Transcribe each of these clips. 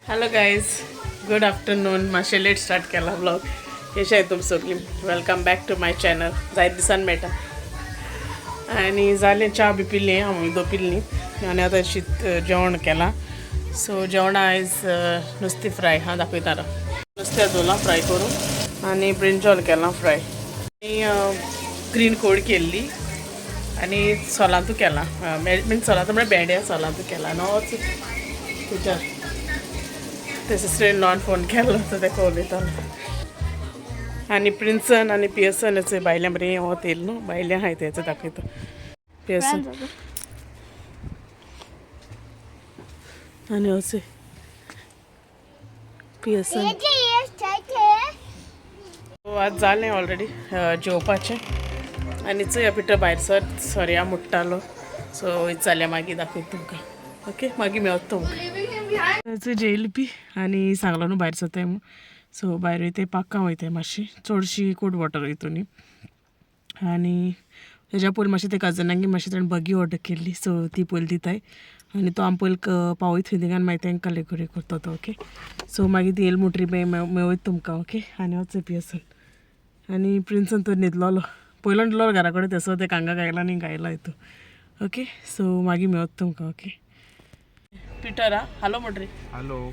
Hello guys, good afternoon. मातशें late start केला blog. कशें आहे तुम सगळीं? Welcome back to my channel. जायत दिसान मेळटा. आनी जालें, च्या बी पिल्ली, हांव दो पिल्ली आनी आतां जेवण केलां. सो जेवणा आयज नुस्तें फ्राय हांव दाखयतां. नुस्तें दवरलां फ्राय करून आनी ब्रिंजॉल केलां फ्राय आनी ग्रीन कोड केल्ली आनी सोलांतू केलां. मीन्स सोलांतू म्हळ्यार भेंड्या सोलांतू केलां. नोच तुज्या ते सिस्टरीन लॉन फोन केलो तर तेका उलयतालो. आनी प्रिन्सन आनी पियर्सन हेचे भायल्या बरें वत येयलें न्हू. भायल्या आहाय तेचो दाखयता. पियर्सन आनी वचे पियर्सन. आज जालें ऑलरेडी जेवपाचें आनी चोय पिटर भायर सोर्या मुट्टालो. सो वयत जाल्यार मागीर दाखयता तुमकां. ओके, मागीर मेवता तुमकां. जेयली बी आनी सांगलो न्हू भायर सरताय म्हूण. सो भायर वयताय, पाक्कां वयताय मातशी. चडशी कोल्ड वॉटर वयतू न्ही. आनी तेज्या पयलीं मातशें ते कजनांगे मातशें ताणें बगी ऑर्डर केल्ली. सो ती पयलीं दिताय आनी तो आमी पयलीं पावयत खंय थिंगां मागीर तांकां लेगोरी करता तो. ओके, सो मागीर ती येयली म्हणटरी मेवयता तुमकां. ओके, आनी वच पियर्सन आनी प्रिन्सन तर न्हिदलोलो. पयलो न्हिदलो घरा कडेन तेसो ते कांगा गायला आनी गायला हितू. ओके, सो मागीर मेवता तुमकां. ओके पिटर, हालो म्हणटरी. हॅलो.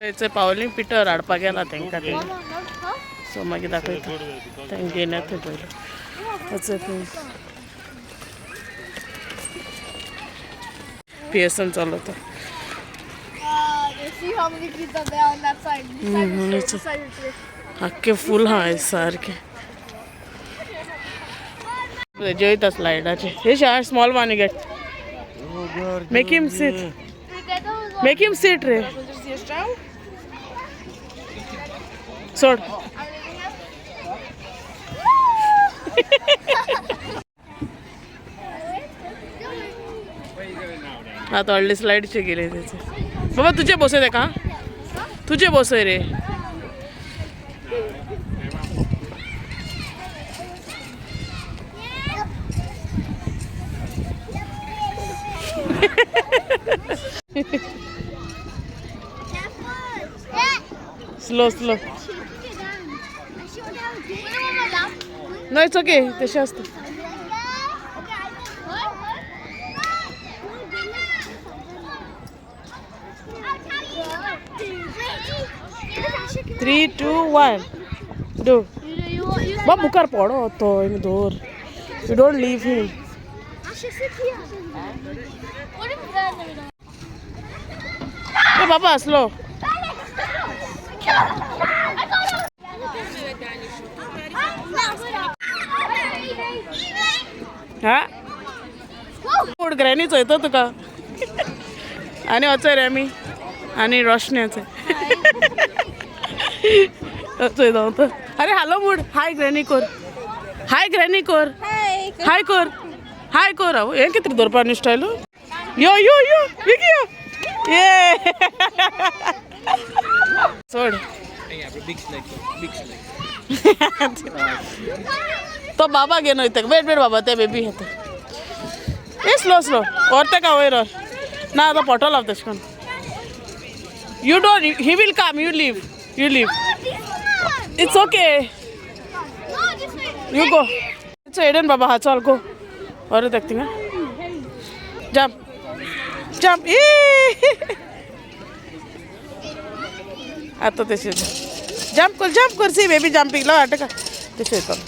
थंयचे पावली पिटर हाडपाक गेला तांकां ते. सो मागीर दाखयता तांकां घेवन येता पयलीं. वच पियर्सन चलता. आख्खे फूल हा सारखे जेवता स्लायडाचे. हे शार स्मॉल वन गेट. मेक हिम सीट रे. सोड. आता व्हडले स्लायडचे गेले त्याचे. बाबा तुझे बसय ते का? तुझे बसय रे. Slow slow. No it's okay, तशें आसता. Three two one do. बाबा मुखार पडो तो हिंग दवर. You don't leave him. बाबा स्लो. हा फूड ग्रॅनी चोयतो तुका. आनी वचय रे आमी आनी रोशनी वचय. चोय जाऊ तर अरे हॅलो मूड हाय ग्रॅनी कोर हाय ग्रॅनी कोर हाय कोर हाय कोर हे किती दोरपानी स्टाईल यो यो यो विकी यो ये सोड तो बाबा घेऊन येते वेट वेट बाबा ते बेबी येते ए स्लो स्लो और का वयर ना आता पॉटो लाव तश कोण you don't he will come you leave it's okay you go it's एडन बाबा हा चल गो और देखती हैं जंप जंप आता तसे जंप कर सी बेबी जंपिंग ला अटका तसे कर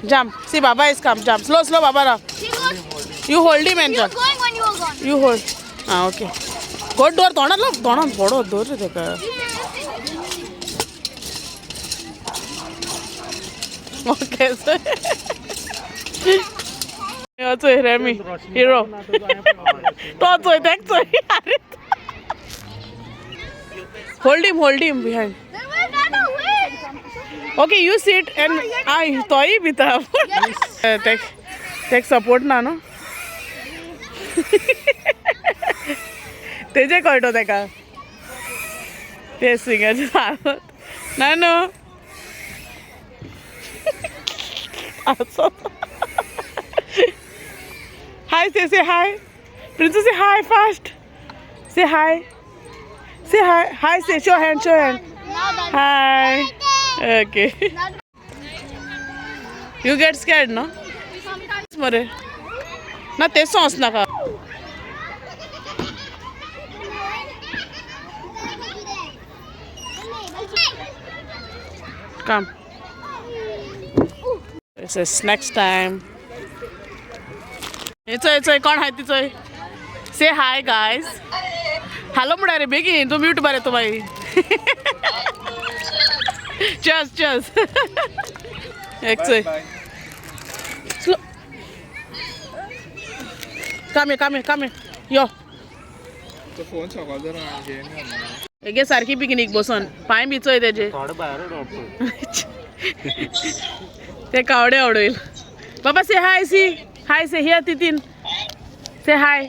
जंप सी बाबा इज कम जंप स्लो बाबा रा you hold him end jump you hold हाँ ओके गोड डोर तोड़ा बड़ो डोर रे देखा ओके सो रेमी हीरो तो देख अरे hold him behind okay you sit and I toy bita take support ना no तेजे कळतो तेका ते सिंगाचे सांगत ना नो असो hi say hi princess say hi fast say hi hi say show hand hi okay you get scared no mare na te sauce na ka come this is next time it's कोण आहे तिचं say hi guys hello म्हणा रे बेगीन तू mute बरे तो बाई चस एक स्लो कामे यो तो फोन सकाळ जरा एगे सारखी पिकनिक बसून पाय बिचोय त्याचे ते कावडे आवडेल बाबा से हाय से हियर तितीन से हाय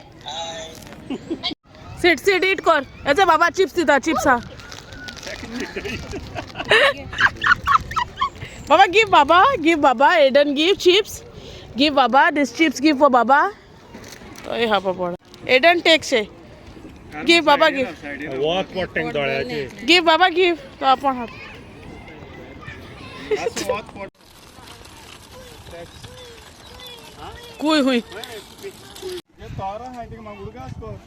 सिट इट कर याचे बाबा चिप्स दिता चिप्स हा बाबा गिव बाबा एडन गिव चिप्स गिव बाबा दिस चिप्स गिव फॉर बाबा ओय हा बाबा एडन टेक शे गिव बाबा गिव वॉच पॉटिंग दोळ्याचे गिव बाबा गिव तो आपण हात कुय हुई ये तारा है कि मैं गुड़गा इसको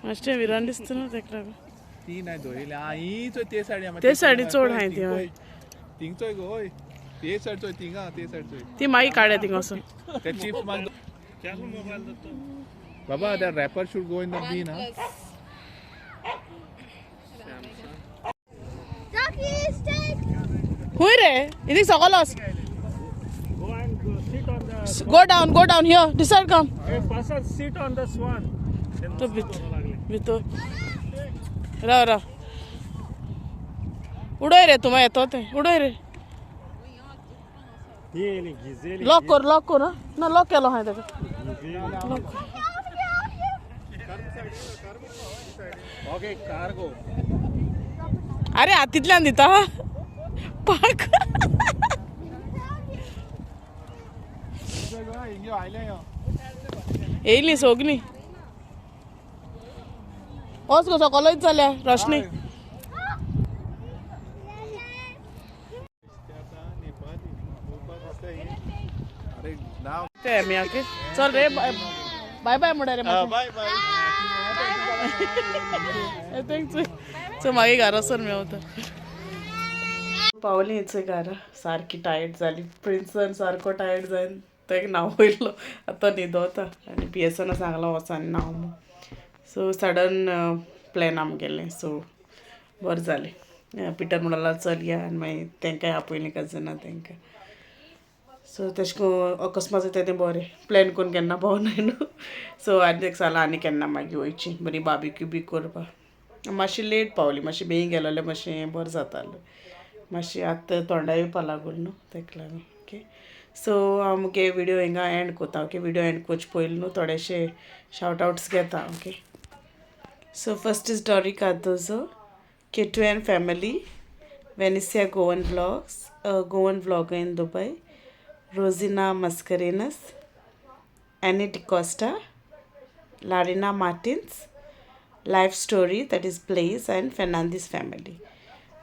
अष्टे विरांडिస్తున్నా देखला ती नाही दोरीला आई तो ते साडी ते साडी चोड आहे ती तिंग चोय गो ओय ते साडी चोय तिंगा ते साडी चोय ती माई काढे तिंग असं ते चिप्स माग बाबा that rapper should go in the bin huh हुई रे इदी सगळस go and sit on the go down here decide come a person sit on the swan तो बितो रा उडोय रे तुम्हा येतो ते उडोय रे ये नहीं गिजेली लॉक कर ना लॉक केलो हाय त्याका ओके कार्गो अरे हातीतल्यान दिता पाक इंगे आयले यो येयली सोगली ओस कसो कॉलेज जाल्या रोशनी अरे नाव ते मी आके चल रे बाय बाय म्हणा रे बाय बाय सो मागे घरासर मेवता पावली हिचे घरा सारकी टायर्ड जाली प्रिन्सन सारको टायर्ड जायन तेका नाव वयलो आतां न्हिदोता आनी पियेसना सांगलो वचून नाव सो सडन प्लॅन आमगेलें सो बरें जालें पिटर म्हणला चल या आनी मागीर तांकांय आपयलें कजनां तांकां सो तेशें कोन्न अकस्मात जाता तें बरें प्लॅन करून केन्ना भोंवनाय न्हू सो आनी एक साल आनी केन्ना मागीर वयची बरी बार्बेक्यू बी करपा मातशें लेट पावली मातशें बेगीन गेलो जाल्यार मातशें बरें जातालें मातशें आतां तोंडाय येवपा लागून न्हू ताका लागून ओके सो हांव मुगे विडियो हिंगा एंड कोता ओके विडियो एंड कोच पयलीं न्हू थोडेशे शाउट आवट्स घेता okay so first is Dory Cardozo K2 and family, Venecia Goan vlogs, Goan vlogger in Dubai, Rosina Mascarenas, Annie DiCosta, Larina Martins, Life Story that is Blaze and Fernandez family.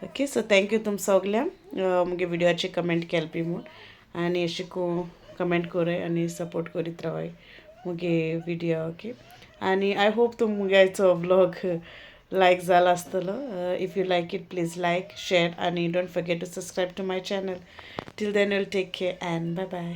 Okay, so thank you तुम सगळ्यांक मुगे व्हिडिओचे comment केलपी म्हूण आनी अशें comment कोराय आनी support करीत रावाय मुगे व्हिडिओ ओके आनी आय होप तुम मुगे आयचो व्लॉग लायक जाला आसतलो if you like it please like share आणि don't forget to subscribe to my channel till then will take care and bye bye